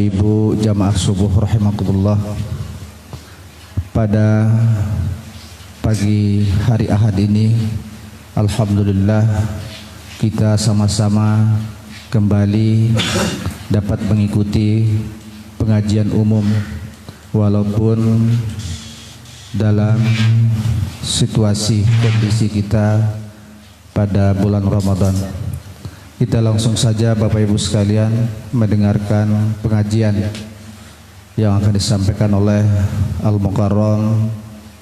Ibu jamaah subuh rahimakumullah, pada pagi hari Ahad ini alhamdulillah kita sama-sama kembali dapat mengikuti pengajian umum walaupun dalam situasi kondisi kita pada bulan Ramadan. Kita langsung saja Bapak Ibu sekalian mendengarkan pengajian yang akan disampaikan oleh Al-Mukarram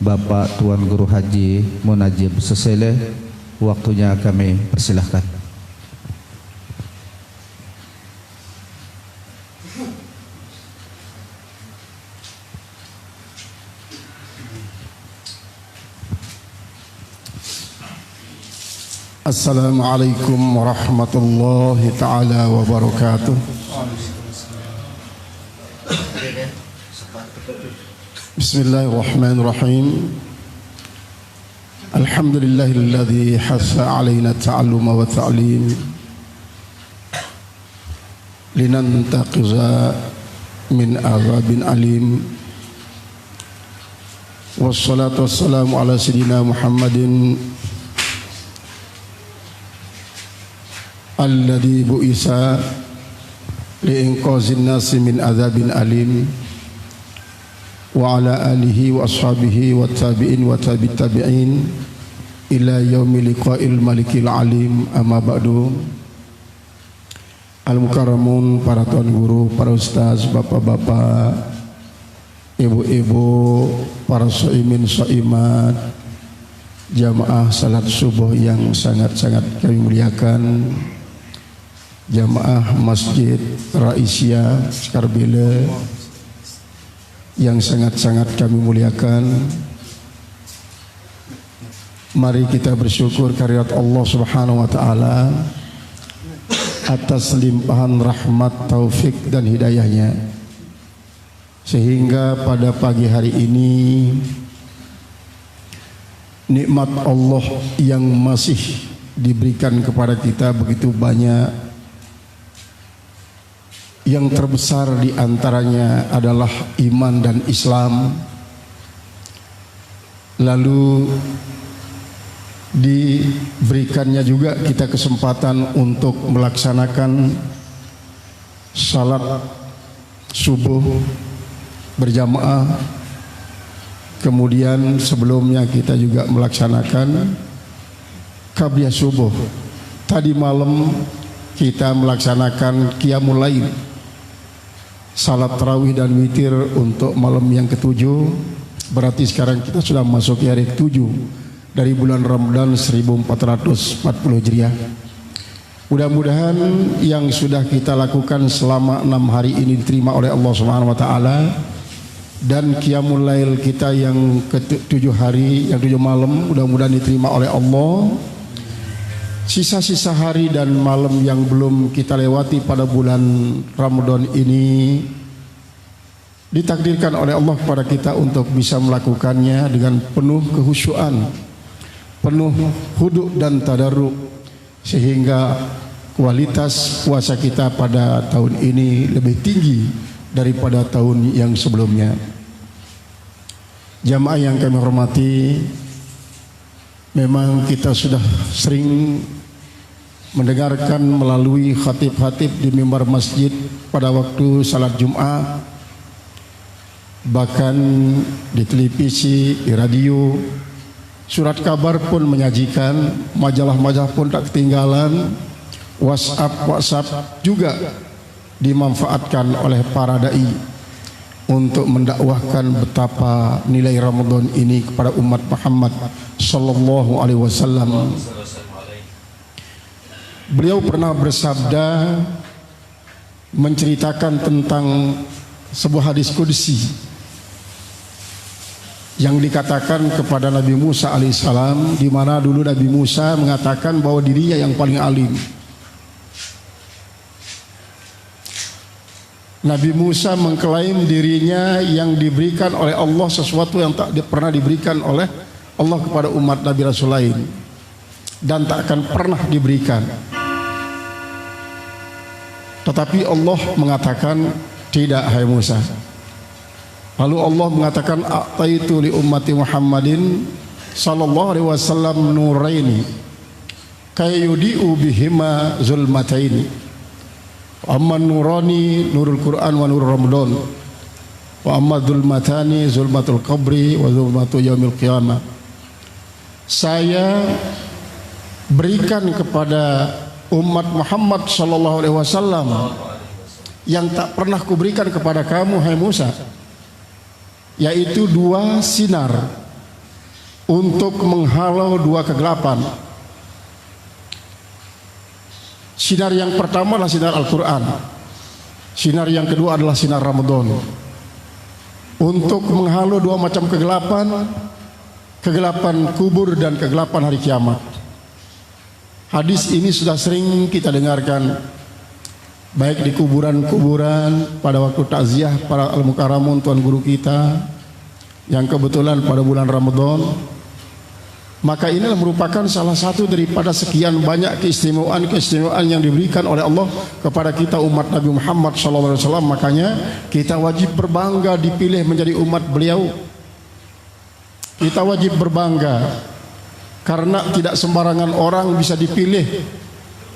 Bapak Tuan Guru Haji Munajib Sesele. Waktunya kami persilahkan. Assalamualaikum warahmatullahi ta'ala wabarakatuh. Bismillahirrahmanirrahim. Alhamdulillahilladzi hassa alaina ta'alluma wa ta'lim linantaqiza min azabin alim. Wassalatu wassalamu ala sayyidina Muhammadin alladzi bu'isa liinqazin nasi min adzabin alim wa ala alihi wa ashabihi wa tabi'in wa tabi'it tabi'in ila yaumil liqa'il malikil alim. Amma ba'du. Al-Mukarramun, para tuan guru, para ustaz, bapak-bapak, ibu-ibu, para shaimin shaimat, jamaah salat subuh yang sangat-sangat kami muliakan, jamaah Masjid Raisya Skarbile yang sangat-sangat kami muliakan. Mari kita bersyukur kehadirat Allah Subhanahu wa taala atas limpahan rahmat, taufik dan hidayahnya, sehingga pada pagi hari ini nikmat Allah yang masih diberikan kepada kita begitu banyak. Yang terbesar di antaranya adalah iman dan Islam. Lalu diberikannya juga kita kesempatan untuk melaksanakan salat subuh berjamaah. Kemudian sebelumnya kita juga melaksanakan qabliyah subuh. Tadi malam kita melaksanakan qiyamul lail, salat tarawih dan witir untuk malam yang ketujuh. Berarti sekarang kita sudah masuk hari ke-7 dari bulan Ramadan 1440 Hijriah. Mudah-mudahan yang sudah kita lakukan selama 6 hari ini diterima oleh Allah Subhanahu wa taala, dan qiyamul lail kita yang ke-7 hari, yang 7 malam, mudah-mudahan diterima oleh Allah. Sisa-sisa hari dan malam yang belum kita lewati pada bulan Ramadan ini ditakdirkan oleh Allah kepada kita untuk bisa melakukannya dengan penuh kehusyuan, penuh khudu' dan tadarruk, sehingga kualitas puasa kita pada tahun ini lebih tinggi daripada tahun yang sebelumnya. Jamaah yang kami hormati, memang kita sudah sering mendengarkan melalui khatib-khatib di mimbar masjid pada waktu salat Jumat, bahkan di televisi, di radio, surat kabar pun menyajikan, majalah-majalah pun tak ketinggalan, WhatsApp juga dimanfaatkan oleh para dai untuk mendakwahkan betapa nilai Ramadan ini kepada umat Muhammad sallallahu alaihi wasallam. Beliau pernah bersabda menceritakan tentang sebuah hadis qudsi yang dikatakan kepada Nabi Musa alaihissalam, di mana dulu Nabi Musa mengatakan bahwa dirinya yang paling alim. Nabi Musa mengklaim dirinya yang diberikan oleh Allah sesuatu yang tak pernah diberikan oleh Allah kepada umat Nabi Rasul lain, dan tak akan pernah diberikan. Tetapi Allah mengatakan Tidak, hai Musa. Lalu Allah mengatakan, a'taitu li ummati Muhammadin sallallahu alaihi wasallam nuraini kayudi'u bihima zulmataini. Amma nurani nurul Quran wa nurul Ramadan. Wa amma zulmatani zulmatul qabri wa zulmatul yaumil qiyamah. Saya berikan kepada umat Muhammad sallallahu alaihi wasallam yang tak pernah kuberikan kepada kamu, hai Musa, yaitu 2 sinar untuk menghalau 2 kegelapan. Sinar yang pertama adalah sinar Al-Quran. Sinar yang kedua adalah sinar Ramadan. Untuk menghalau 2 macam kegelapan, kegelapan kubur dan kegelapan hari kiamat. Hadis ini sudah sering kita dengarkan, baik di kuburan-kuburan pada waktu takziah para al-mukarramun tuan guru kita yang kebetulan pada bulan Ramadan. Maka inilah merupakan salah satu daripada sekian banyak keistimewaan yang diberikan oleh Allah kepada kita umat Nabi Muhammad SAW. Makanya kita wajib berbangga dipilih menjadi umat beliau. Kita wajib berbangga karena tidak sembarangan orang bisa dipilih.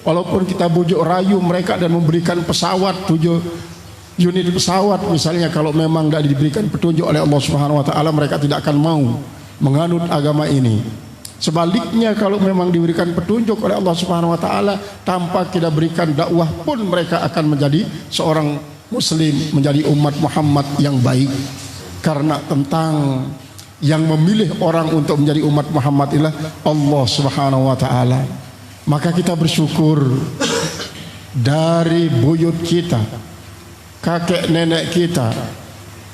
Walaupun kita bujuk rayu mereka dan memberikan pesawat 7 unit pesawat misalnya, kalau memang tidak diberikan petunjuk oleh Allah Subhanahu wa taala, mereka tidak akan mau menganut agama ini. Sebaliknya, kalau memang diberikan petunjuk oleh Allah Subhanahu wa taala, tanpa kita berikan dakwah pun mereka akan menjadi seorang muslim, menjadi umat Muhammad yang baik. Karena tentang yang memilih orang untuk menjadi umat Muhammad ialah Allah Subhanahu wa taala. Maka kita bersyukur dari buyut kita, kakek nenek kita,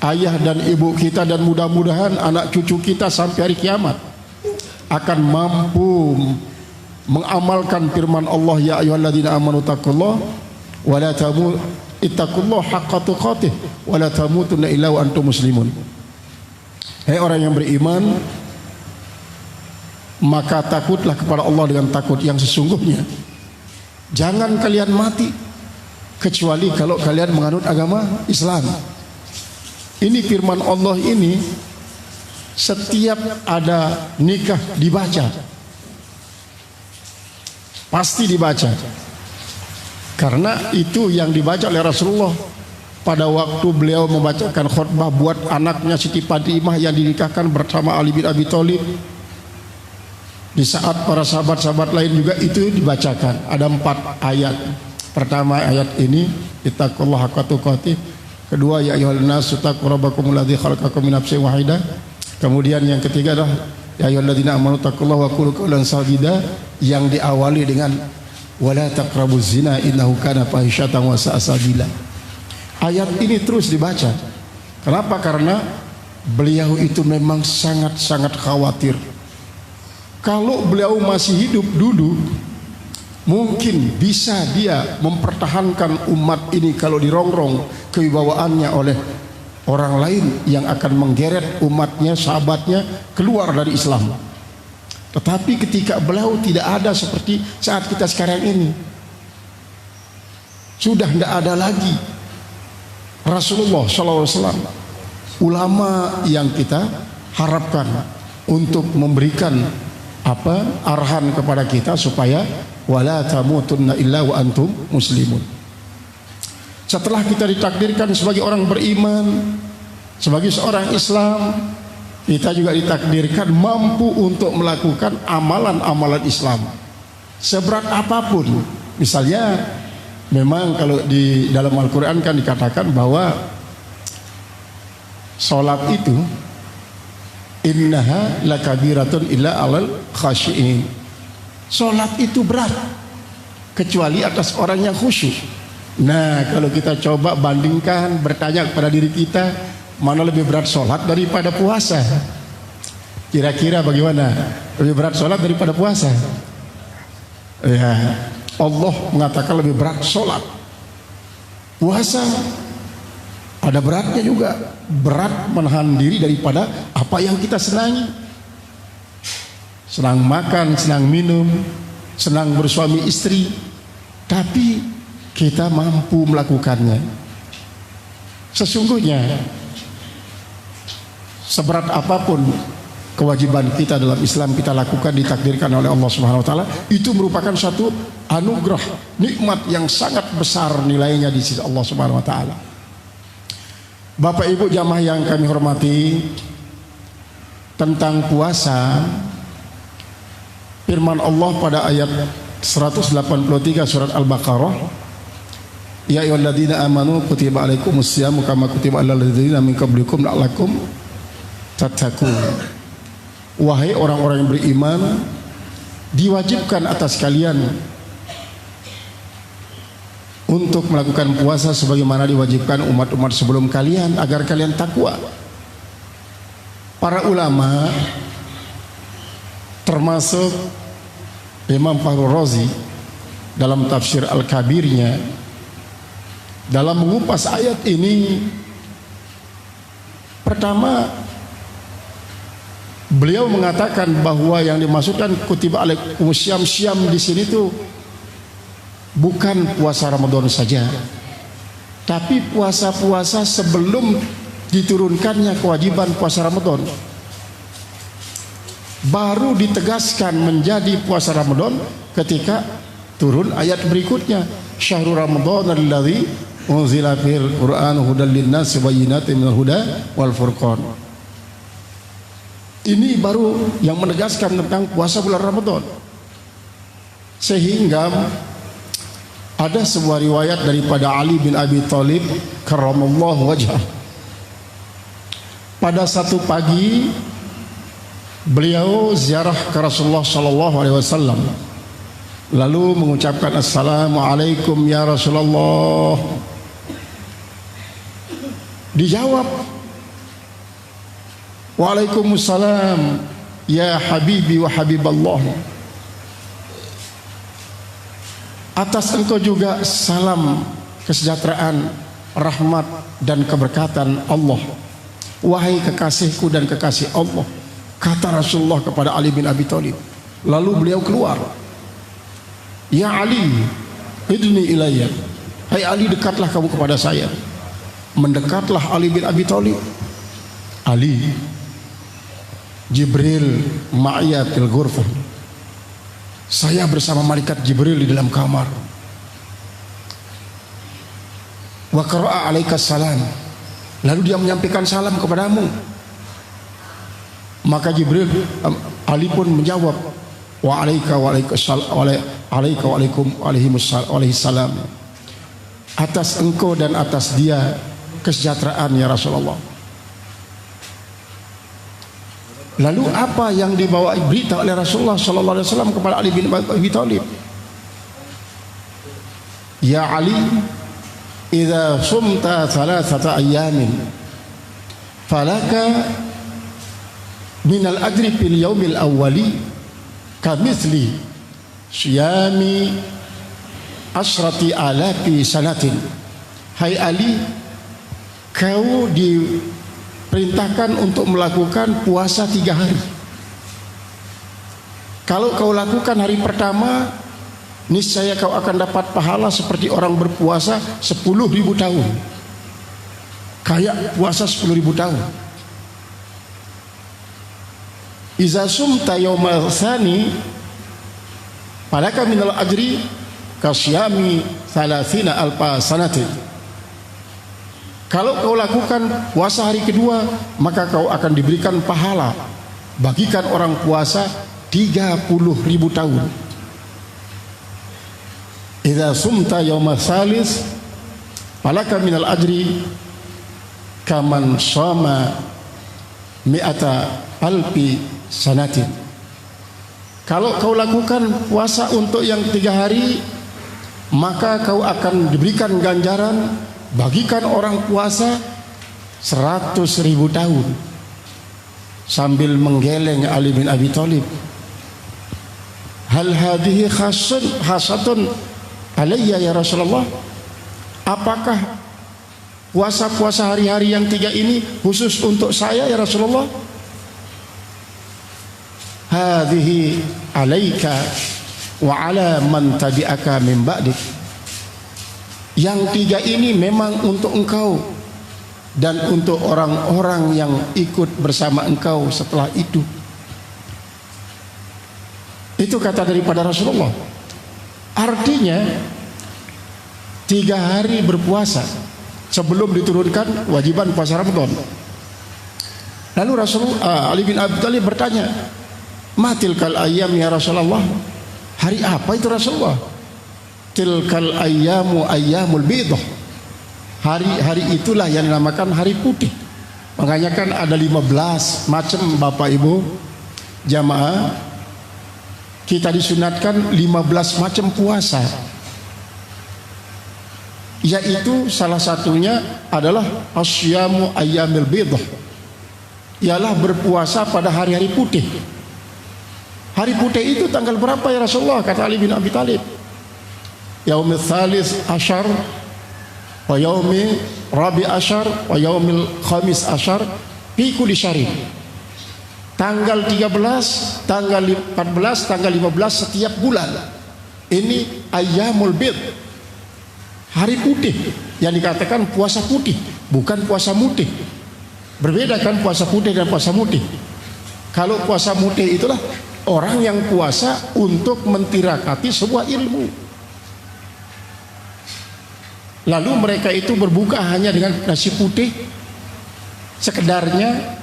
ayah dan ibu kita, dan mudah-mudahan anak cucu kita sampai hari kiamat akan mampu mengamalkan firman Allah, ya ayyuhalladzina amanu taqullaha wa la ittaqullaha haqqa tuqatih wa la tamutunna illa wa antum muslimun. Hai orang yang beriman, maka takutlah kepada Allah dengan takut yang sesungguhnya. Jangan kalian mati kecuali kalau kalian menganut agama Islam. Ini firman Allah ini, setiap ada nikah dibaca, pasti dibaca, karena itu yang dibaca oleh Rasulullah pada waktu beliau membacakan khutbah buat anaknya Siti Fatimah yang dinikahkan bersama Ali bin Abi Thalib. Di saat para sahabat-sahabat lain juga itu dibacakan. Ada 4 ayat. Pertama ayat ini, ittaqullaha haqqa tuqatih. Kedua, ya ayyuhan nas taqu rabbakumul ladzi khalaqakum min nafsin wahidah. Kemudian yang ketiga adalah ya ayyuhalladzina amanu taqullaha wa qulu qawlan sadida, yang diawali dengan wala taqrabuz zina innahu kana fahisyatan wa sa'a sabila. Ayat ini terus dibaca. Kenapa? Karena beliau itu memang sangat-sangat khawatir. Kalau beliau masih hidup dulu, mungkin bisa dia mempertahankan umat ini kalau dirongrong kewibawaannya oleh orang lain yang akan menggeret umatnya, sahabatnya keluar dari Islam. Tetapi ketika beliau tidak ada seperti saat kita sekarang ini, sudah tidak ada lagi Rasulullah SAW, ulama yang kita harapkan untuk memberikan arahan kepada kita supaya wala tamutunna illa wa antum muslimun. Setelah kita ditakdirkan sebagai orang beriman, sebagai seorang Islam, kita juga ditakdirkan mampu untuk melakukan amalan-amalan Islam seberat apapun. Misalnya, memang kalau di dalam Al-Quran kan dikatakan bahwa sholat itu innaha lakabiratun illa alal khasyiin. Sholat itu berat kecuali atas orang yang khusyuk. Nah, kalau kita coba bandingkan, bertanya kepada diri kita, mana lebih berat sholat daripada puasa? Kira-kira bagaimana? Lebih berat sholat daripada puasa? Ya, Allah mengatakan lebih berat sholat. Puasa ada beratnya juga, berat menahan diri daripada apa yang kita senangi. Senang makan, senang minum, senang bersuami istri, tapi kita mampu melakukannya. Sesungguhnya seberat apapun kewajiban kita dalam Islam kita lakukan ditakdirkan oleh Allah Subhanahu wa taala, itu merupakan satu anugerah, nikmat yang sangat besar nilainya di sisi Allah Subhanahu wa taala. Bapak Ibu jamaah yang kami hormati, tentang puasa, firman Allah pada ayat 183 surat Al-Baqarah, ya ayyuhalladzina amanu kutiba alaikumus syamu kama kutiba alal ladzina min qablikum la'allakum tattaqun. Wahai orang-orang yang beriman, diwajibkan atas kalian untuk melakukan puasa sebagaimana diwajibkan umat-umat sebelum kalian agar kalian takwa. Para ulama termasuk Imam Fakhrul Razi dalam tafsir Al-Kabirnya dalam mengupas ayat ini, pertama beliau mengatakan bahwa yang dimaksudkan kutiba alaikumus syam di sini tuh bukan puasa Ramadan saja, tapi puasa-puasa sebelum diturunkannya kewajiban puasa Ramadan. Baru ditegaskan menjadi puasa Ramadan ketika turun ayat berikutnya, syahrul Ramadan alladzi unzila fihil Qur'an hudal linnas wa bayyinatin minal huda wal furqan. Ini baru yang menegaskan tentang puasa bulan Ramadan. Sehingga ada sebuah riwayat daripada Ali bin Abi Thalib karramallahu wajhah. Pada satu pagi beliau ziarah ke Rasulullah sallallahu alaihi wasallam, lalu mengucapkan assalamualaikum ya Rasulullah. Dijawab, waalaikumsalam ya habibi wa habiballah. Atas engkau juga salam kesejahteraan, rahmat dan keberkatan Allah, wahai kekasihku dan kekasih Allah, kata Rasulullah kepada Ali bin Abi Thalib. Lalu beliau keluar, ya Ali idni ilayya, hai Ali dekatlah kamu kepada saya. Mendekatlah Ali bin Abi Thalib. Ali, Jibril ma'ya fil ghurfah, saya bersama malaikat Jibril di dalam kamar. Wa qara'a alaikas salam, lalu dia menyampaikan salam kepadamu. Maka Jibril, Ali pun menjawab, wa alaika wa alaihi salam, atas engkau dan atas dia kesejahteraan ya Rasulullah. Lalu apa yang dibawa berita oleh Rasulullah sallallahu alaihi wasallam kepada Ali bin Abi Thalib? Ya Ali, idza sumta thalathata ayamin falaka minal ajri fil yaumil awwali kamithli syiyami asrati alafi sanatin. Hai Ali, kau diperintahkan untuk melakukan puasa 3 hari. Kalau kau lakukan hari pertama, niscaya kau akan dapat pahala seperti orang berpuasa 10.000 tahun. Kayak puasa 10.000 tahun. Iza sumta yaumal tsani falaka minal ajri kasyami 30 alfa sanatin. Kalau kau lakukan puasa hari kedua, maka kau akan diberikan pahala bagikan orang puasa 30.000 tahun. Idza sumta yaumas salis falaka minal ajri kaman shama mi'ata alfi sanatin. Kalau kau lakukan puasa untuk yang 3 hari, maka kau akan diberikan ganjaran bagikan orang puasa 100.000 tahun. Sambil menggeleng Ali bin Abi Thalib, hal hadhihi khasatun alayya ya Rasulullah, apakah puasa-puasa hari-hari yang 3 ini khusus untuk saya ya Rasulullah? Hadhihi alaika wa ala man tabi'aka min ba'dik. Yang 3 ini memang untuk engkau dan untuk orang-orang yang ikut bersama engkau setelah itu. Itu kata daripada Rasulullah. Artinya 3 hari berpuasa sebelum diturunkan kewajiban puasa Ramadan. Lalu Ali bin Abi Thalib bertanya, "Matilkal ayyam ya Rasulullah?" Hari apa itu Rasulullah? Tilkal ayyamu ayyamul bidah. Hari-hari itulah yang dinamakan hari putih. Makanya kan ada 15 macam Bapak Ibu jamaah. Kita disunatkan 15 macam puasa. Yaitu salah satunya adalah asyamu ayyamil bidah. Ialah berpuasa pada hari-hari putih. Hari putih itu tanggal berapa ya Rasulullah? Kata Ali bin Abi Thalib, yaumil thalith asyar wa yaumi rabi asyar wa yaumil khamis asyar fi kulli syahrin. Tanggal 13, tanggal 14, tanggal 15 setiap bulan. Ini ayyamul bid, hari putih, yang dikatakan puasa putih, bukan puasa mutih. Berbeda kan puasa putih dan puasa mutih. Kalau puasa mutih itulah orang yang puasa untuk mentirakati sebuah ilmu. Lalu mereka itu berbuka hanya dengan nasi putih sekedarnya.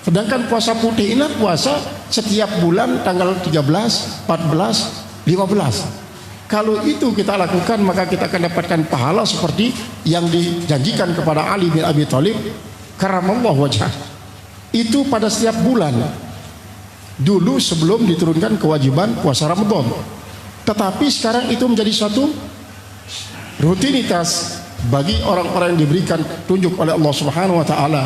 Sedangkan puasa putih ini puasa setiap bulan tanggal 13, 14, 15. Kalau itu kita lakukan, maka kita akan dapatkan pahala seperti yang dijanjikan kepada Ali bin Abi Thalib karamallahu wajhah. Itu pada setiap bulan dulu sebelum diturunkan kewajiban puasa Ramadan. Tetapi sekarang itu menjadi suatu rutinitas bagi orang-orang yang diberikan tunjuk oleh Allah Subhanahu wa taala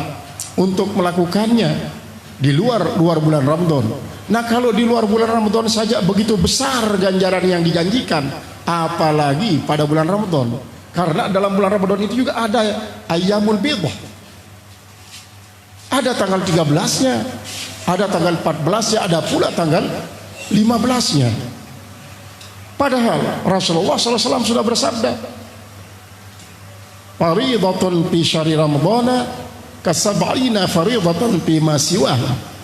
untuk melakukannya di luar bulan Ramadan. Nah, kalau di luar bulan Ramadan saja begitu besar ganjaran yang dijanjikan, apalagi pada bulan Ramadan. Karena dalam bulan Ramadan itu juga ada ayyamul bidah. Ada tanggal 13-nya, ada tanggal 14-nya, ada pula tanggal 15-nya. Padahal Rasulullah SAW sudah bersabda, "Fariidatun fi syahri Ramadhana kasab'ina fariidatan fi ma siwaha."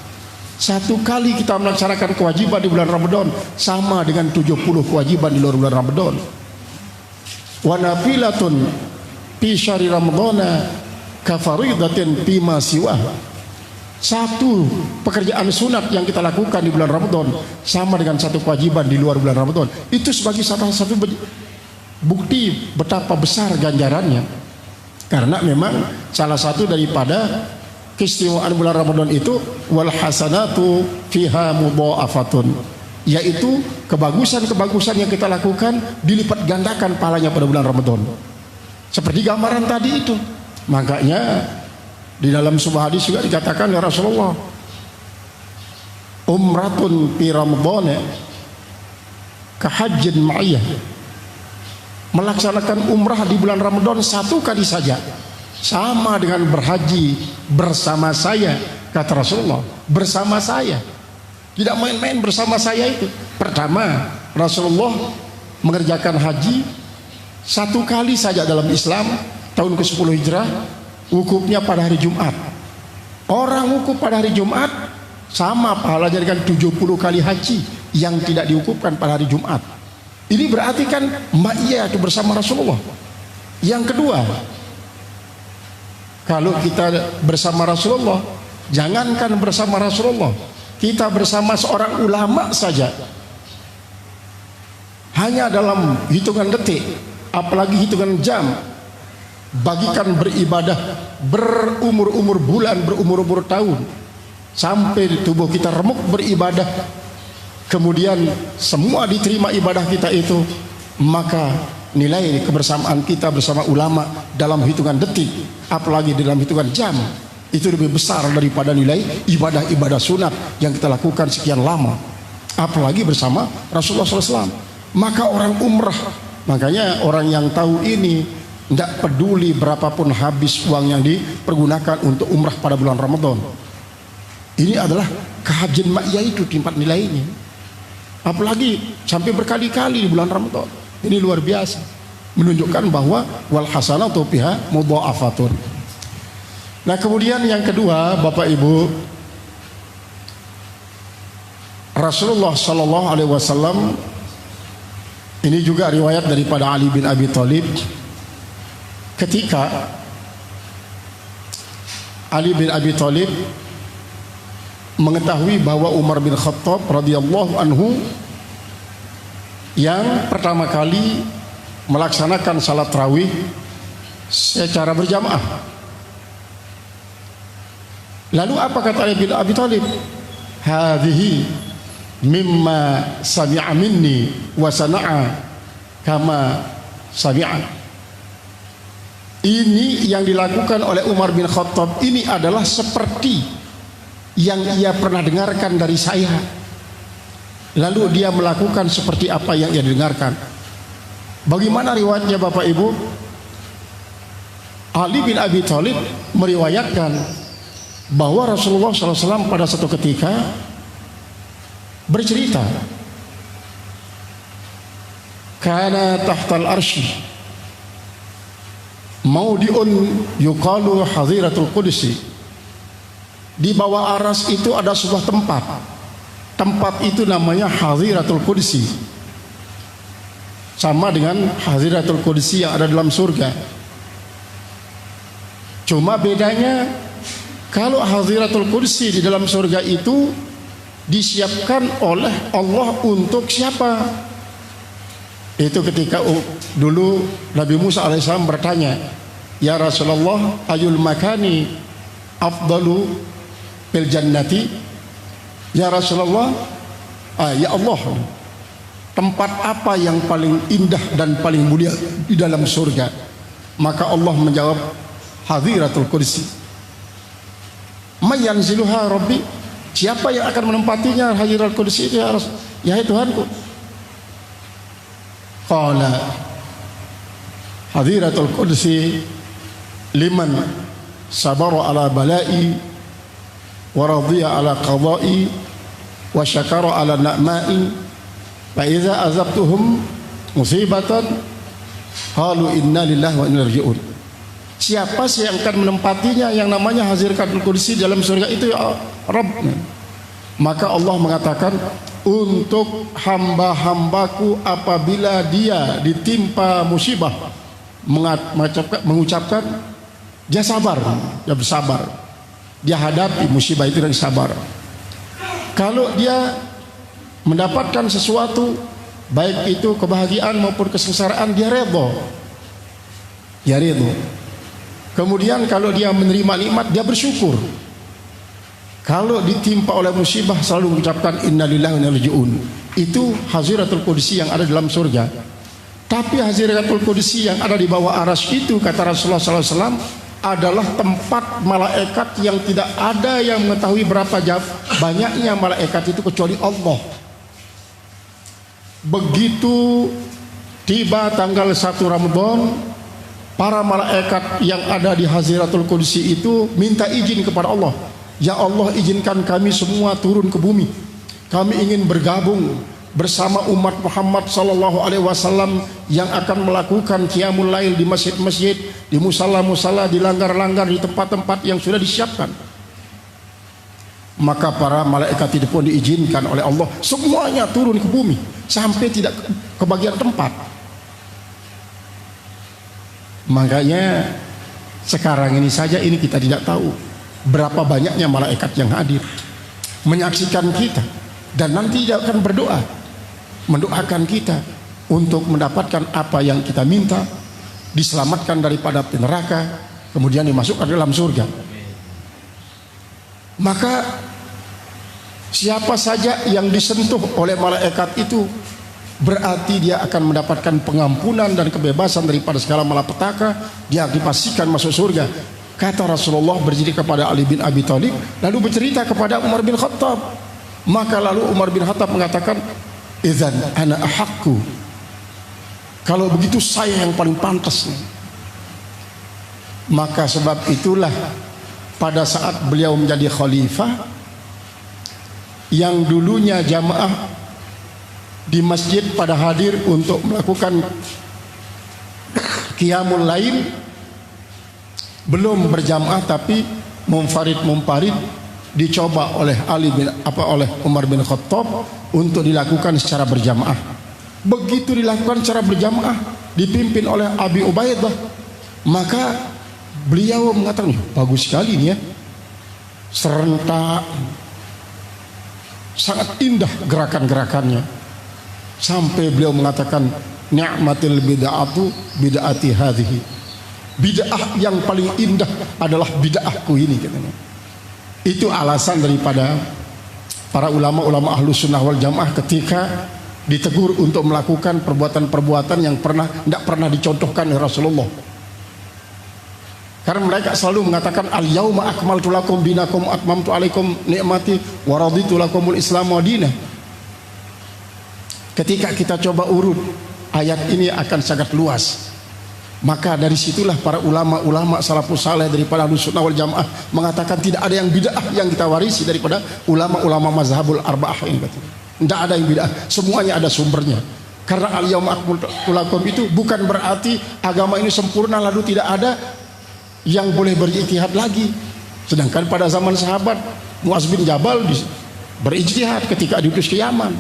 Satu kali kita melaksanakan kewajiban di bulan Ramadan sama dengan 70 kewajiban di luar bulan Ramadan. Wa nafilatun fi syahri Ramadhana kafaridatin fi ma siwaha. Satu pekerjaan sunat yang kita lakukan di bulan Ramadan sama dengan satu kewajiban di luar bulan Ramadan. Itu sebagai salah satu bukti betapa besar ganjarannya. Karena memang salah satu daripada keistimewaan bulan Ramadan itu wal hasanatu fiha mudha'afatun, yaitu kebagusan-kebagusan yang kita lakukan dilipat gandakan pahalanya pada bulan Ramadan. Seperti gambaran tadi itu. Makanya di dalam sebuah hadis juga dikatakan ya Rasulullah, umratun fi Ramadhan ka hajjin ma'iyah. Melaksanakan umrah di bulan Ramadan satu kali saja sama dengan berhaji bersama saya, kata Rasulullah. Bersama saya, tidak main-main bersama saya itu. Pertama, Rasulullah mengerjakan haji satu kali saja dalam Islam, tahun ke-10 Hijrah, wukufnya pada hari Jumat. Orang wukuf pada hari Jumat sama pahalanya dengan 70 kali haji yang tidak diwukufkan pada hari Jumat. Ini berarti kan ma'iyah itu bersama Rasulullah. Yang kedua, kalau kita bersama Rasulullah, jangankan bersama Rasulullah, kita bersama seorang ulama saja, hanya dalam hitungan detik, apalagi hitungan jam, bagikan beribadah berumur-umur bulan, berumur-umur tahun, sampai tubuh kita remuk beribadah, kemudian semua diterima ibadah kita itu, maka nilai kebersamaan kita bersama ulama dalam hitungan detik, apalagi dalam hitungan jam, itu lebih besar daripada nilai ibadah-ibadah sunat yang kita lakukan sekian lama, apalagi bersama Rasulullah SAW. Maka orang umrah, makanya orang yang tahu ini tidak peduli berapapun habis uang yang dipergunakan untuk umrah pada bulan Ramadan. Ini adalah kehajian ma'iyah itu tempat nilainya, apalagi sampai berkali-kali di bulan Ramadan. Ini luar biasa, menunjukkan bahwa wal hasanatu fiha mudha'afatun. Nah kemudian yang kedua, Bapak Ibu, Rasulullah Sallallahu Alaihi Wasallam, ini juga riwayat daripada Ali bin Abi Thalib, ketika Ali bin Abi Thalib mengetahui bahwa Umar bin Khattab radhiyallahu anhu yang pertama kali melaksanakan salat tarawih secara berjamaah. Lalu apa kata Ali bin Abi Thalib? Hadhihi mimma sami'a minni wa sana'a kama sami'a. Ini yang dilakukan oleh Umar bin Khattab ini adalah seperti yang ia pernah dengarkan dari saya. Lalu dia melakukan seperti apa yang ia dengarkan. Bagaimana riwayatnya Bapak Ibu? Ali bin Abi Thalib meriwayatkan bahwa Rasulullah SAW pada satu ketika bercerita, kana tahtal arsy maudiun yuqalu hadhiratul qudsi. Di bawah aras itu ada sebuah tempat. Tempat itu namanya hadhiratul qudsi. Sama dengan hadhiratul qudsi yang ada dalam surga. Cuma bedanya, kalau hadhiratul qudsi di dalam surga itu disiapkan oleh Allah untuk siapa? Itu ketika dulu Nabi Musa alaihissalam bertanya, ya Rasulullah, ayul makani afdalu fil jannati? Ya Rasulullah, ya Allah, tempat apa yang paling indah dan paling mulia di dalam surga? Maka Allah menjawab, hadhiratul qudsi. Mayanziluha rabbi, siapa yang akan menempatinya hadhiratul qudsi? Ya Tuhanku. Qala hadhiratul qudsi liman sabara ala bala'i wa radiya ala qada'i wa syakara ala na'ma'i fa idza azabtuhum musibatan qalu inna lillahi wa inna ilaihi raji'un. Siapa sih yang akan menempatinya yang namanya hadhiratul qudsi dalam surga itu, ya Rabb? Maka Allah mengatakan, untuk hamba-hambaku apabila dia ditimpa musibah mengucapkan dia sabar, dia bersabar, dia hadapi musibah itu dan sabar. Kalau dia mendapatkan sesuatu, baik itu kebahagiaan maupun kesengsaraan, dia redha, dia redha. Kemudian kalau dia menerima nikmat, dia bersyukur. Kalau ditimpa oleh musibah, selalu mengucapkan innalillahi wa inna ilaihi raji'un. Itu hadhiratul qudsi yang ada dalam surga. Tapi hadhiratul qudsi yang ada di bawah arasy itu, kata Rasulullah SAW, adalah tempat malaikat yang tidak ada yang mengetahui berapa banyaknya malaikat itu kecuali Allah. Begitu tiba tanggal 1 Ramadan, para malaikat yang ada di hadhiratul qudsi itu minta izin kepada Allah. Ya Allah, izinkan kami semua turun ke bumi. Kami ingin bergabung bersama umat Muhammad sallallahu alaihi wasallam yang akan melakukan qiyamul lail di masjid-masjid, di musala-musala, di langgar-langgar, di tempat-tempat yang sudah disiapkan. Maka para malaikat itu pun diizinkan oleh Allah semuanya turun ke bumi sampai tidak kebagian tempat. Makanya sekarang ini saja ini kita tidak tahu berapa banyaknya malaikat yang hadir menyaksikan kita, dan nanti dia akan berdoa, mendoakan kita untuk mendapatkan apa yang kita minta, diselamatkan daripada neraka, kemudian dimasukkan dalam surga. Maka siapa saja yang disentuh oleh malaikat itu berarti dia akan mendapatkan pengampunan dan kebebasan daripada segala malapetaka, dia dipastikan masuk surga. Kata Rasulullah berdiri kepada Ali bin Abi Thalib, lalu bercerita kepada Umar bin Khattab. Maka lalu Umar bin Khattab mengatakan, idzan ana ahaqqu, kalau begitu saya yang paling pantas. Maka sebab itulah pada saat beliau menjadi khalifah, yang dulunya jamaah di masjid pada hadir untuk melakukan qiyamul lail, belum berjamaah tapi munfarid dicoba oleh oleh Umar bin Khattab untuk dilakukan secara berjamaah. Begitu dilakukan secara berjamaah dipimpin oleh Abi Ubaidah, maka beliau mengatakan, bagus sekali ini ya, serentak, sangat indah gerakan-gerakannya, sampai beliau mengatakan, ni'matil bid'atu bid'ati hadhihi, bid'ah yang paling indah adalah bid'ahku ini, katanya. Itu alasan daripada para ulama-ulama Ahlus Sunnah wal Jamaah ketika ditegur untuk melakukan perbuatan-perbuatan yang tidak pernah dicontohkan oleh Rasulullah. Karena mereka selalu mengatakan, al-yauma akmaltu lakum dinakum atmamtu alaikum ni'mati wa raditu lakumul Islam madinah. Ketika kita coba urut, ayat ini akan sangat luas. Maka dari situlah para ulama-ulama salafus saleh daripada Ahlus Sunnah wal Jamaah mengatakan tidak ada yang bid'ah yang kita warisi daripada ulama-ulama mazhabul arba'ah ini. Tidak ada yang bid'ah, semuanya ada sumbernya. Karena al-yauma akmaltu lakum itu bukan berarti agama ini sempurna lalu tidak ada yang boleh berijtihad lagi. Sedangkan pada zaman sahabat, Muaz bin Jabal berijtihad ketika diutus ke Yaman.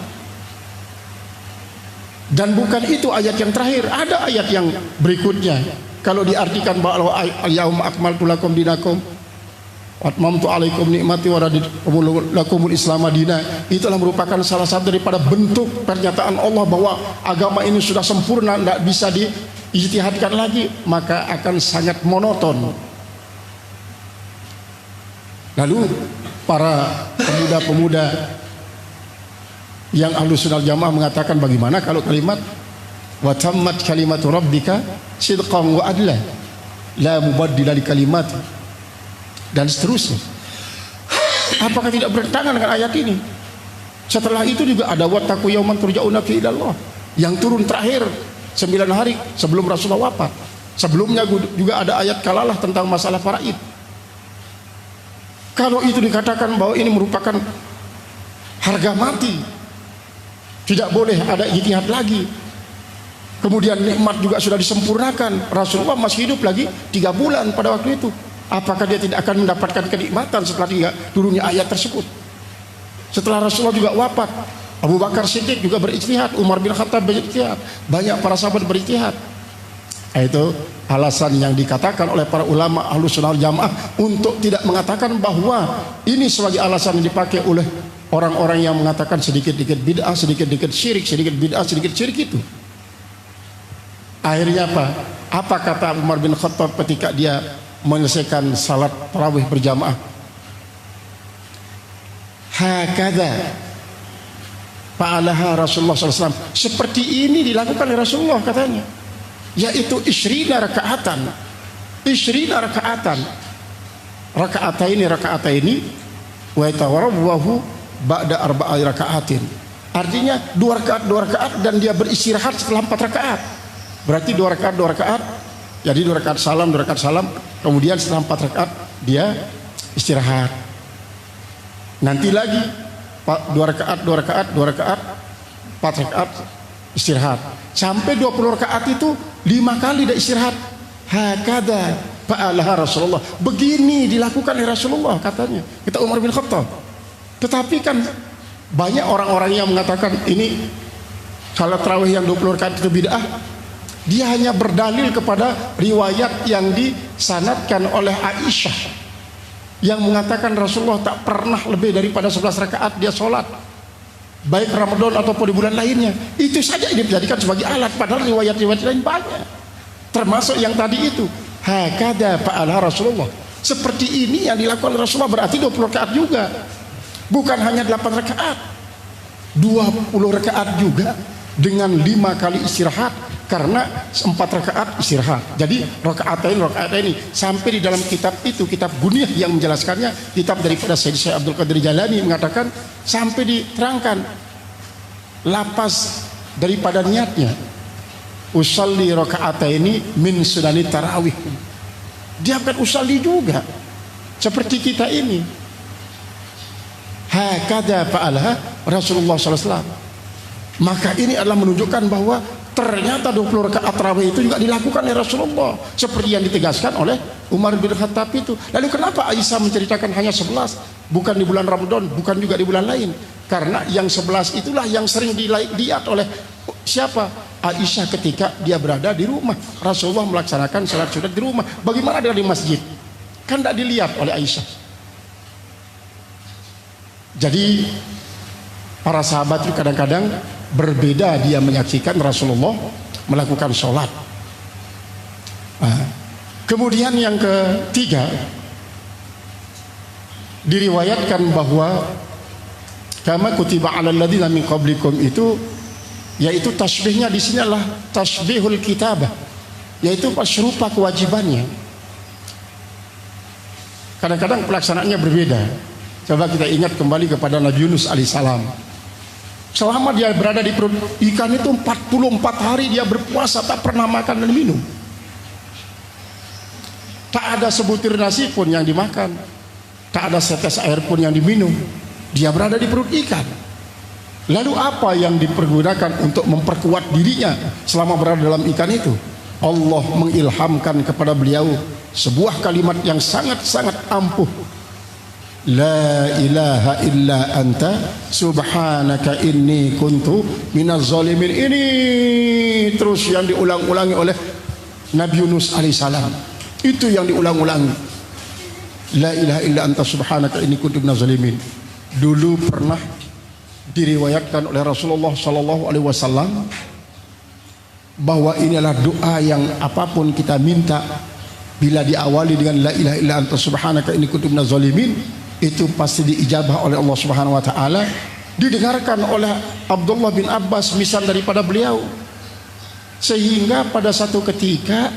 Dan bukan itu ayat yang terakhir, ada ayat yang berikutnya. Kalau diartikan bahwa al-yauma akmaltu lakum dinakum atmamtu alaikum nikmati wa raditu lakumul Islam madinah, itulah merupakan salah satu daripada bentuk pernyataan Allah bahwa agama ini sudah sempurna, tidak bisa diijtihadkan lagi, maka akan sangat monoton. Lalu para pemuda-pemuda yang Ahlus Sunnah Jamaah mengatakan, bagaimana kalau kalimat wa tammat kalimatu rabbika sidqan wa adla la mubaddila li kalimati, dan seterusnya. Apakah tidak bertentangan dengan ayat ini? Setelah itu juga ada wattaqu yauman turja'una fi ilallah yang turun terakhir 9 hari sebelum Rasulullah wafat. Sebelumnya juga ada ayat kalalah tentang masalah faraid. Kalau itu dikatakan bahwa ini merupakan harga mati, tidak boleh ada ijtihad lagi. Kemudian nikmat juga sudah disempurnakan. Rasulullah masih hidup lagi 3 bulan pada waktu itu. Apakah dia tidak akan mendapatkan kenikmatan setelah turunnya ayat tersebut? Setelah Rasulullah juga wafat, Abu Bakar Siddiq juga berijtihad, Umar bin Khattab berijtihad, banyak para sahabat berijtihad. Itu alasan yang dikatakan oleh para ulama Ahlus Sunnah wal Jamaah untuk tidak mengatakan bahwa ini sebagai alasan yang dipakai oleh orang-orang yang mengatakan sedikit-sedikit bid'ah, sedikit-sedikit syirik, sedikit bid'ah, sedikit syirik itu. Akhirnya apa? Apa kata Umar bin Khattab ketika dia menyelesaikan salat tarawih berjamaah? Hakadha fa'alaha Rasulullah SAW. Seperti ini dilakukan oleh Rasulullah, katanya. Yaitu isyrina rakaatan. Isyrina rakaatan. Rakaataini wa yatawarrahu ba'da arba'i raka'atin. Artinya 2 rakaat dan dia beristirahat setelah 4 rakaat. Berarti 2 rakaat. Jadi 2 rakaat salam, kemudian setelah 4 rakaat dia istirahat. Nanti lagi 2 rakaat, 4 rakaat istirahat. Sampai 20 rakaat itu 5 kali dia istirahat. Hakadha fa'alaha Rasulullah. Begini dilakukan oleh Rasulullah, katanya. Kata Umar bin Khattab. Tetapi kan banyak orang-orang yang mengatakan ini salat tarawih yang 20 rakaat itu bid'ah. Dia hanya berdalil kepada riwayat yang disanadkan oleh Aisyah yang mengatakan Rasulullah tak pernah lebih daripada 11 rakaat dia sholat, baik Ramadan ataupun di bulan lainnya. Itu saja ini dijadikan sebagai alat, padahal riwayat-riwayat lain banyak, termasuk yang tadi itu. Hakadha fa'ala Rasulullah. Seperti ini yang dilakukan Rasulullah, berarti 20 rakaat juga. Bukan hanya 8 rakaat, 20 rakaat juga dengan 5 kali istirahat, karena 4 rakaat istirahat. Jadi rakaat ini sampai di dalam kitab itu, kitab Gunyah yang menjelaskannya, kitab daripada Syekh Abdul Qadir Jalani mengatakan sampai diterangkan lapas daripada niatnya, usalli rakaataini min sunani tarawih. Dia akan usalli juga seperti kita ini. Hakadha fa'alaha Rasulullah SAW. Maka ini adalah menunjukkan bahwa Ternyata 20 rakaat tarawih itu juga dilakukan oleh Rasulullah seperti yang ditegaskan oleh Umar bin Khattab itu. Lalu kenapa Aisyah menceritakan hanya 11, bukan di bulan Ramadan, bukan juga di bulan lain? Karena yang 11 itulah yang sering dilihat oleh siapa? Aisyah ketika dia berada di rumah. Rasulullah melaksanakan salat sunat di rumah. Bagaimana dengan di masjid? Kan tidak dilihat oleh Aisyah. Jadi para sahabat itu kadang-kadang berbeda, dia menyaksikan Rasulullah melakukan sholat. Kemudian yang ketiga, diriwayatkan bahwa kama kutiba 'alal ladzina min qablikum itu, yaitu tasbihnya di sini adalah tasbihul kitabah, yaitu serupa kewajibannya. Kadang-kadang pelaksanaannya berbeda. Coba kita ingat kembali kepada Nabi Yunus alaihissalam. Selama dia berada di perut ikan itu 44 hari dia berpuasa, tak pernah makan dan minum. Tak ada sebutir nasi pun yang dimakan, tak ada setes air pun yang diminum. Dia berada di perut ikan. Lalu apa yang dipergunakan untuk memperkuat dirinya selama berada dalam ikan itu? Allah mengilhamkan kepada beliau sebuah kalimat yang sangat-sangat ampuh. La ilaha illa anta subhanaka inni kuntu minaz zalimin. Ini terus yang diulang-ulangi oleh Nabi Yunus alaihissalam. Itu yang diulang-ulangi. La ilaha illa anta subhanaka inni kuntu minaz zalimin. Dulu pernah diriwayatkan oleh Rasulullah sallallahu alaihi wasallam bahwa inilah doa yang apapun kita minta, bila diawali dengan la ilaha illa anta subhanaka inni kuntu minaz zalimin, itu pasti diijabah oleh Allah Subhanahu wa taala. Didengarkan oleh Abdullah bin Abbas misal daripada beliau, sehingga pada satu ketika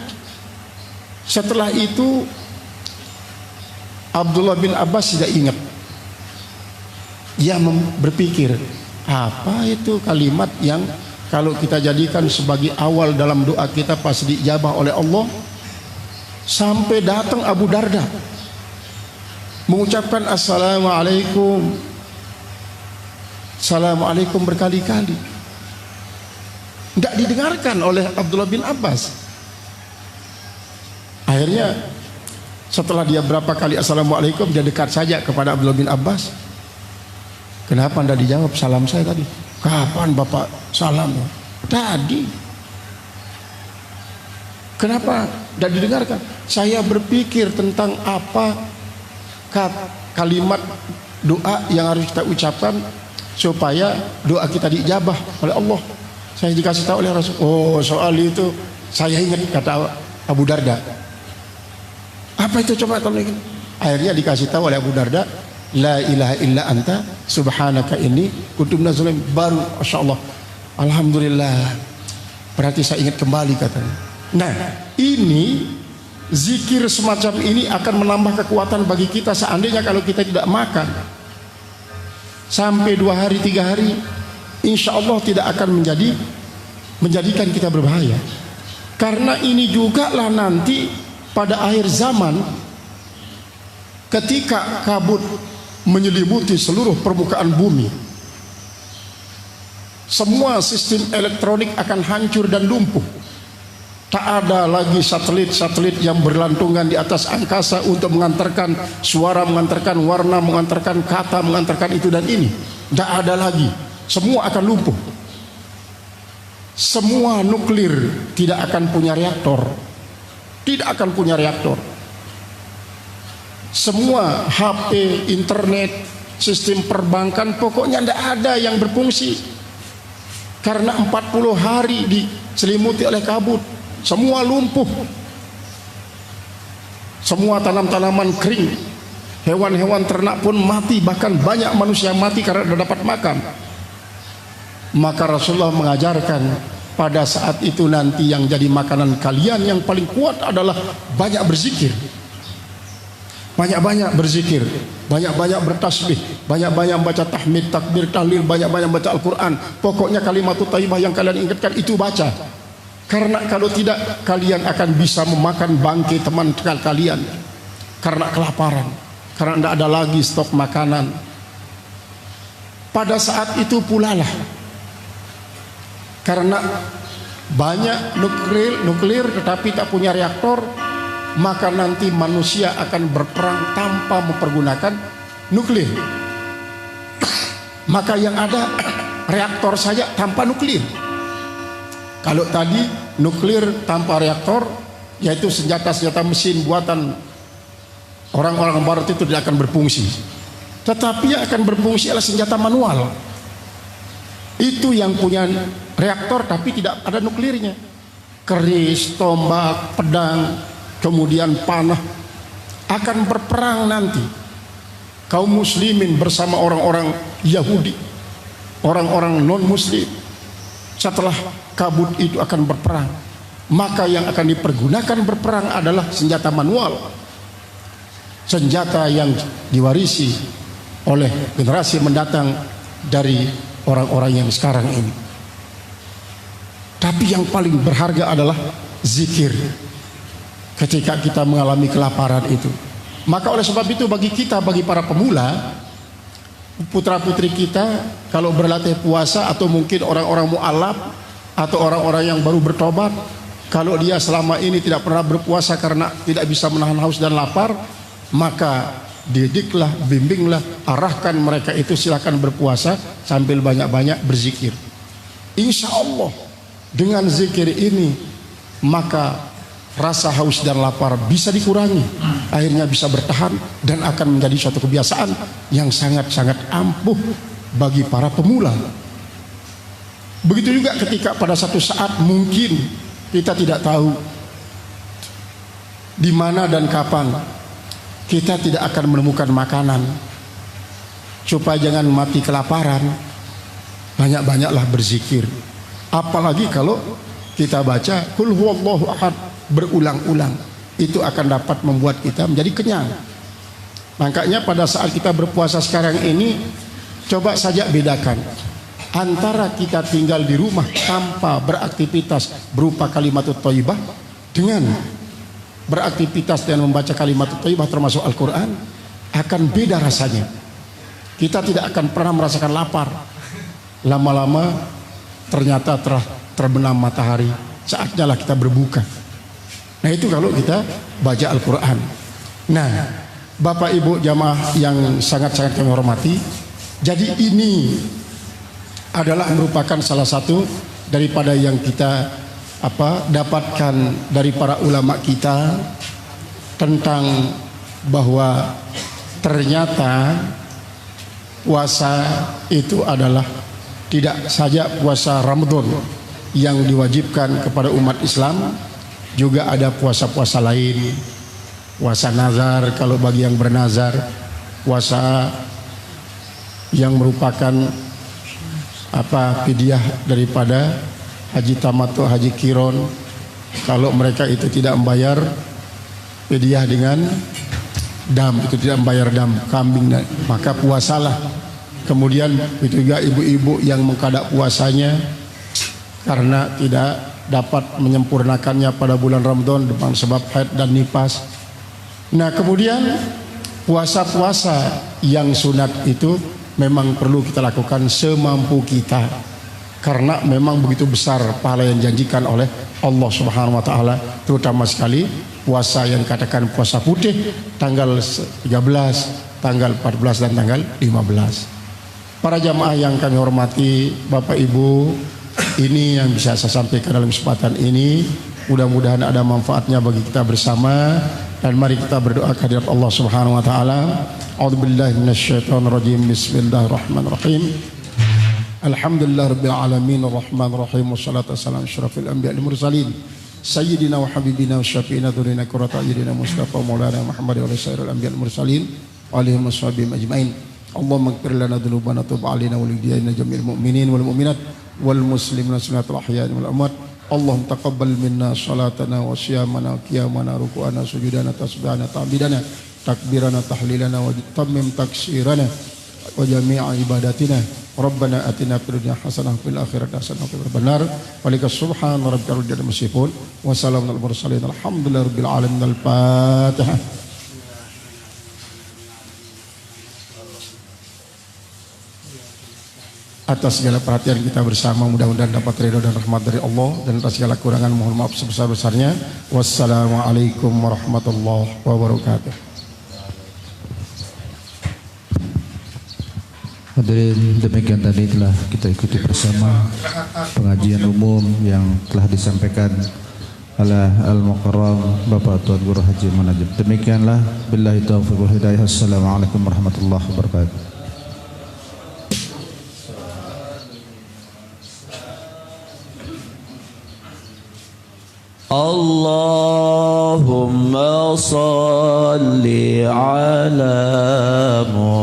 setelah itu Abdullah bin Abbas tidak ingat. Dia berpikir, apa itu kalimat yang kalau kita jadikan sebagai awal dalam doa kita pasti diijabah oleh Allah. Sampai datang Abu Darda mengucapkan assalamualaikum, assalamualaikum berkali-kali. Tidak didengarkan oleh Abdullah bin Abbas. Akhirnya setelah dia berapa kali assalamualaikum, dia dekat saja kepada Abdullah bin Abbas. Kenapa tidak dijawab salam saya tadi? Kapan Bapak salam? Tadi. Kenapa tidak didengarkan? Saya berpikir tentang apa kalimat doa yang harus kita ucapkan supaya doa kita diijabah oleh Allah. Saya dikasih tahu oleh Rasul. Oh, soal itu saya ingat, kata Abu Darda. Apa itu coba tolong ingat. Akhirnya dikasih tahu oleh Abu Darda, la ilaha illa anta subhanaka inni kuntu minaz zalimin. Baru masyaallah, alhamdulillah, berarti saya ingat kembali katanya. Nah, ini zikir semacam ini akan menambah kekuatan bagi kita. Seandainya kalau kita tidak makan sampai 2 hari 3 hari, insya Allah tidak akan menjadikan kita berbahaya. Karena ini juga lah nanti pada akhir zaman, ketika kabut menyelimuti seluruh permukaan bumi, semua sistem elektronik akan hancur dan lumpuh. Tak ada lagi satelit-satelit yang berlantungan di atas angkasa untuk mengantarkan suara, mengantarkan warna, mengantarkan kata, mengantarkan itu dan ini. Tak ada lagi. Semua akan lumpuh. Semua nuklir tidak akan punya reaktor. Tidak akan punya reaktor. Semua HP, internet, sistem perbankan, pokoknya tidak ada yang berfungsi. Karena 40 hari diselimuti oleh kabut. Semua lumpuh, semua tanam-tanaman kering, hewan-hewan ternak pun mati, bahkan banyak manusia mati karena tidak dapat makan. Maka Rasulullah mengajarkan pada saat itu nanti yang jadi makanan kalian yang paling kuat adalah banyak berzikir, banyak-banyak berzikir, banyak-banyak bertasbih, banyak-banyak baca tahmid, takbir, tahlil, banyak-banyak baca Al-Quran. Pokoknya kalimatut thayyibah yang kalian ingatkan itu baca. Karena kalau tidak, kalian akan bisa memakan bangkai teman kalian karena kelaparan, karena tidak ada lagi stok makanan. Pada saat itu pula lah, karena banyak nuklir tetapi tak punya reaktor, maka nanti manusia akan berperang tanpa mempergunakan nuklir. Maka yang ada reaktor saja tanpa nuklir. Kalau tadi nuklir tanpa reaktor, yaitu senjata-senjata mesin buatan orang-orang barat itu tidak akan berfungsi. Tetapi yang akan berfungsi adalah senjata manual. Itu yang punya reaktor tapi tidak ada nuklirnya. Keris, tombak, pedang, kemudian panah akan berperang nanti. Kaum muslimin bersama orang-orang Yahudi, orang-orang non-muslim. Setelah kabut itu akan berperang. Maka yang akan dipergunakan berperang adalah senjata manual. Senjata yang diwarisi oleh generasi mendatang dari orang-orang yang sekarang ini. Tapi yang paling berharga adalah zikir ketika kita mengalami kelaparan itu. Maka oleh sebab itu bagi kita, bagi para pemula, putra putri kita, kalau berlatih puasa atau mungkin orang-orang mu'alaf atau orang-orang yang baru bertobat, kalau dia selama ini tidak pernah berpuasa karena tidak bisa menahan haus dan lapar, maka didiklah, bimbinglah, arahkan mereka itu silakan berpuasa sambil banyak-banyak berzikir. Insya Allah dengan zikir ini maka rasa haus dan lapar bisa dikurangi, akhirnya bisa bertahan dan akan menjadi suatu kebiasaan yang sangat-sangat ampuh bagi para pemula. Begitu juga ketika pada satu saat mungkin kita tidak tahu di mana dan kapan kita tidak akan menemukan makanan. Supaya jangan mati kelaparan, banyak-banyaklah berzikir. Apalagi kalau kita baca Qul huwallahu ahad berulang-ulang, itu akan dapat membuat kita menjadi kenyang. Makanya pada saat kita berpuasa sekarang ini, coba saja bedakan antara kita tinggal di rumah tanpa beraktivitas berupa kalimatut thayyibah dengan beraktivitas dan membaca kalimat thayyibah termasuk Al-Quran, akan beda rasanya. Kita tidak akan pernah merasakan lapar. Lama-lama ternyata terbenam matahari, saatnya lah kita berbuka. Nah itu kalau kita baca Al-Quran. Nah Bapak Ibu jamaah yang sangat-sangat kami hormati, jadi ini adalah merupakan salah satu daripada yang kita dapatkan dari para ulama kita tentang bahwa ternyata puasa itu adalah tidak saja puasa Ramadan yang diwajibkan kepada umat Islam, juga ada puasa-puasa lain, puasa nazar kalau bagi yang bernazar, puasa yang merupakan fidyah daripada haji tamattu, haji kiron. Kalau mereka itu tidak membayar fidyah dengan dam, itu tidak membayar dam kambing, maka puasalah. Kemudian itu juga ibu-ibu yang mengkadak puasanya karena tidak dapat menyempurnakannya pada bulan Ramadan dengan sebab haid dan nifas. Nah kemudian puasa-puasa yang sunat itu memang perlu kita lakukan semampu kita, karena memang begitu besar pahala yang dijanjikan oleh Allah Subhanahu wa taala, terutama sekali puasa yang dikatakan puasa putih tanggal 13, tanggal 14 dan tanggal 15. Para jamaah yang kami hormati, Bapak Ibu, ini yang bisa saya sampaikan dalam kesempatan ini. Mudah-mudahan ada manfaatnya bagi kita bersama, dan mari kita berdoa kehadirat Allah Subhanahu wa taala. A'udzubillahi minasyaitonirrajim. Bismillahirrahmanirrahim. Alhamdulillah rabbil alamin arrahmanir rahim wassalatu wassalamu asyrafil anbiya'i wal mursalin sayyidina wa habibina wa syafi'ina dzurrina qurrata a'yunina mustafa maulana Muhammad wa sayyidil anbiya'i wal mursalin alihi washabbihi ajmain. Allahumma ighfir lana dzunubana tub 'alaina wa lidiyina jami'il mu'minin wal mu'minat wal muslimin sunnatul ahya'i wal amwat. Allahumma taqabbal minna salatana wa siyamana wa qiyamana ruku'ana sujudana tasbihana ta'bidana takbirana tahlilana wa tammim taksirana wa jami'a ibadatina. Rabbana atina fid dunya hasanah fil akhirati hasanah wa qina adzabannar. Walikas subhana rabbika rabbil izzati amma yasifun wa salamun alal mursalin alhamdulillahi rabbil alamin. Al-Fatihah. atas segala perhatian kita bersama. Mudah-mudahan dapat ridho dan rahmat dari Allah, dan atas segala kurangan mohon maaf sebesar-besarnya. Wassalamualaikum warahmatullahi wabarakatuh. Hadirin, demikian tadi telah kita ikuti bersama pengajian umum yang telah disampaikan oleh Al-Mukarram Bapak Tuan Guru Haji Manajib. Demikianlah, billahi taufiq wal hidayah. Assalamualaikum warahmatullahi wabarakatuh. Allahumma salli ala